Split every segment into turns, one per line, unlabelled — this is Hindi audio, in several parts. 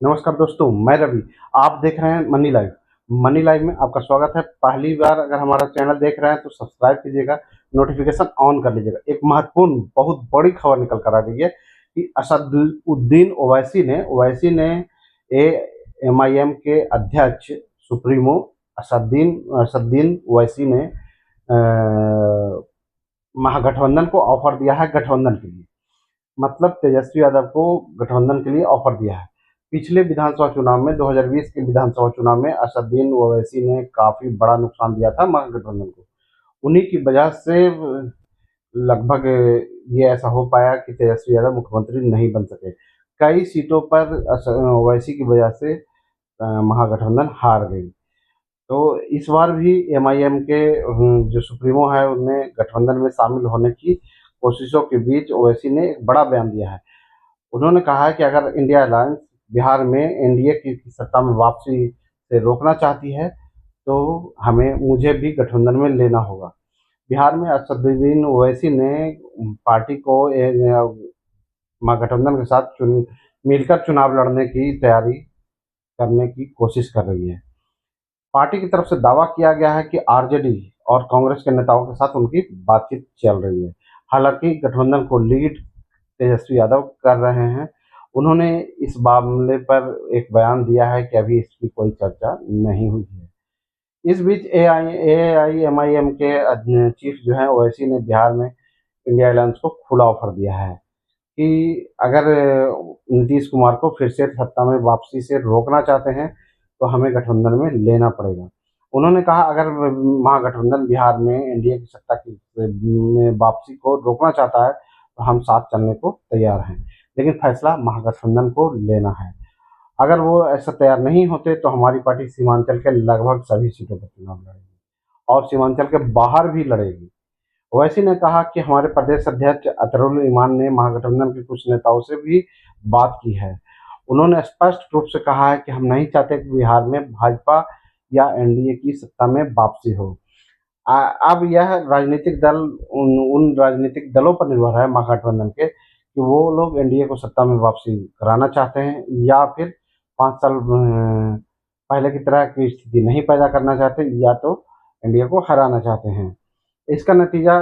नमस्कार दोस्तों, मैं रवि। आप देख रहे हैं मनी लाइव। मनी लाइव में आपका स्वागत है। पहली बार अगर हमारा चैनल देख रहे हैं तो सब्सक्राइब कीजिएगा, नोटिफिकेशन ऑन कर लीजिएगा। एक महत्वपूर्ण बहुत बड़ी खबर निकल कर आ गई है कि असदुद्दीन ओवैसी ने एएमआईएम के अध्यक्ष सुप्रीमो असदुद्दीन असदुद्दीन ओवैसी ने महागठबंधन को ऑफर दिया है गठबंधन के लिए। मतलब तेजस्वी यादव को गठबंधन के लिए ऑफर दिया है। पिछले विधानसभा चुनाव में 2020 के विधानसभा चुनाव में असदुद्दीन ओवैसी ने काफी बड़ा नुकसान दिया था महागठबंधन को। उन्हीं की वजह से लगभग ये ऐसा हो पाया कि तेजस्वी यादव मुख्यमंत्री नहीं बन सके। कई सीटों पर ओवैसी की वजह से महागठबंधन हार गई। तो इस बार भी एमआईएम के जो सुप्रीमो है उनने गठबंधन में शामिल होने की कोशिशों के बीच ओवैसी ने एक बड़ा बयान दिया है। उन्होंने कहा है कि अगर इंडिया अलायंस बिहार में एनडीए की सत्ता में वापसी से रोकना चाहती है तो हमें मुझे भी गठबंधन में लेना होगा। बिहार में असदुद्दीन ओवैसी ने पार्टी को महागठबंधन के साथ मिलकर चुनाव लड़ने की तैयारी करने की कोशिश कर रही है। पार्टी की तरफ से दावा किया गया है कि आरजेडी और कांग्रेस के नेताओं के साथ उनकी बातचीत चल रही है। हालांकि गठबंधन को लीड तेजस्वी यादव कर रहे हैं। उन्होंने इस मामले पर एक बयान दिया है कि अभी इसकी कोई चर्चा नहीं हुई है। इस बीच एआईएमआईएम के चीफ जो है ओवैसी ने बिहार में इंडिया अलायंस को खुला ऑफर दिया है कि अगर नीतीश कुमार को फिर से सत्ता में वापसी से रोकना चाहते हैं तो हमें गठबंधन में लेना पड़ेगा। उन्होंने कहा अगर महागठबंधन बिहार में एनडीए की सत्ता की में वापसी को रोकना चाहता है तो हम साथ चलने को तैयार हैं, लेकिन फैसला महागठबंधन को लेना है। अगर वो ऐसा तैयार नहीं होते तो हमारी पार्टी सीमांचल के लगभग सभी सीटों पर चुनाव लड़ेगी और सीमांचल के बाहर भी लड़ेगी। ओवैसी ने कहा कि हमारे प्रदेश अध्यक्ष अतरुल ईमान ने महागठबंधन के कुछ नेताओं से भी बात की है। उन्होंने स्पष्ट रूप से कहा है कि हम नहीं चाहते कि बिहार में भाजपा या एनडीए की सत्ता में वापसी हो। अब यह राजनीतिक दल उन राजनीतिक दलों पर निर्भर है महागठबंधन के कि वो लोग एनडीए को सत्ता में वापसी कराना चाहते हैं या फिर 5 साल पहले की तरह की स्थिति नहीं पैदा करना चाहते या तो एनडीए को हराना चाहते हैं। इसका नतीजा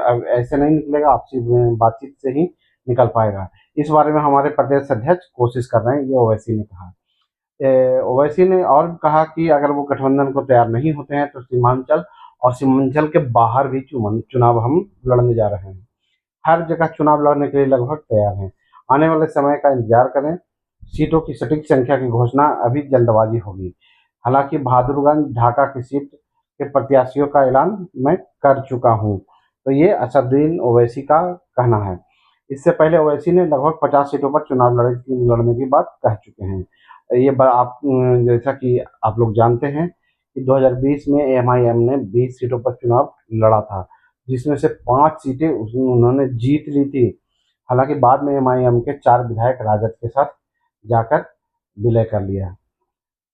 अब ऐसे नहीं निकलेगा, आपसी बातचीत से ही निकल पाएगा। इस बारे में हमारे प्रदेश अध्यक्ष कोशिश कर रहे हैं, ये ओवैसी ने कहा। ओवैसी ने और कहा कि अगर वो गठबंधन को तैयार नहीं होते हैं तो सीमांचल के बाहर भी चुनाव हम लड़ने जा रहे हैं। हर जगह चुनाव लड़ने के लिए लगभग तैयार हैं। आने वाले समय का इंतजार करें। सीटों की सटीक संख्या की घोषणा अभी जल्दबाजी होगी। हालांकि बहादुरगंज ढाका की सीट के प्रत्याशियों का ऐलान मैं कर चुका हूं। तो ये असदुद्दीन ओवैसी का कहना है। इससे पहले ओवैसी ने लगभग 50 सीटों पर चुनाव लड़ने की बात कह चुके हैं। आप जैसा कि आप लोग जानते हैं कि 2020 में एमआईएम ने 20 सीटों पर चुनाव लड़ा था, जिसमें से 5 सीटें उन्होंने जीत ली थी। हालांकि बाद में एमआईएम के 4 विधायक राजद के साथ जाकर विलय कर लिया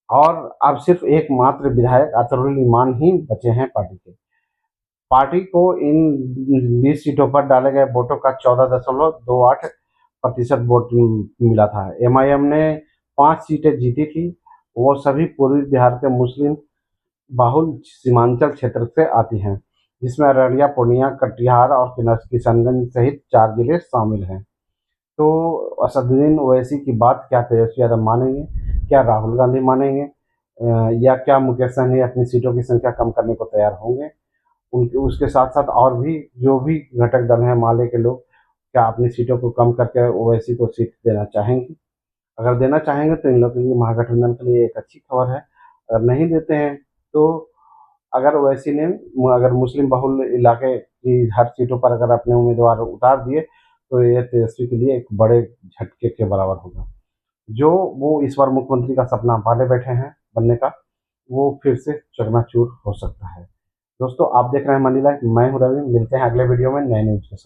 और अब सिर्फ एकमात्र विधायक अतरुल ईमान ही बचे हैं पार्टी के। पार्टी को इन 20 सीटों पर डाले गए वोटों का 14.28% वोट मिला था। एमआईएम ने 5 सीटें जीती थी। वो सभी पूर्वी बिहार के मुस्लिम बाहुल सीमांचल क्षेत्र से आती हैं, जिसमें अररिया, पूर्णिया, कटिहार और किशनगंज सहित 4 जिले शामिल हैं। तो असदुद्दीन ओवैसी की बात क्या तेजस्वी यादव मानेंगे, क्या राहुल गांधी मानेंगे या क्या मुकेश सहनी अपनी सीटों की संख्या कम करने को तैयार होंगे? उनके उसके साथ साथ और भी जो भी घटक दल हैं माले के लोग, क्या अपनी सीटों को कम करके ओवैसी को सीट देना चाहेंगे? अगर देना चाहेंगे तो इन लोगों के लिए महागठबंधन के लिए एक अच्छी खबर है। अगर नहीं देते हैं तो अगर ओवैसी ने अगर मुस्लिम बहुल इलाके की हर सीटों पर अगर अपने उम्मीदवार उतार दिए तो ये तेजस्वी के लिए एक बड़े झटके के बराबर होगा। जो वो इस बार मुख्यमंत्री का सपना पाले बैठे हैं बनने का, वो फिर से चकनाचूर हो सकता है। दोस्तों, आप देख रहे हैं मनी लाइफ। मैं हूं रवि। मिलते हैं अगले वीडियो में नए न्यूज के साथ।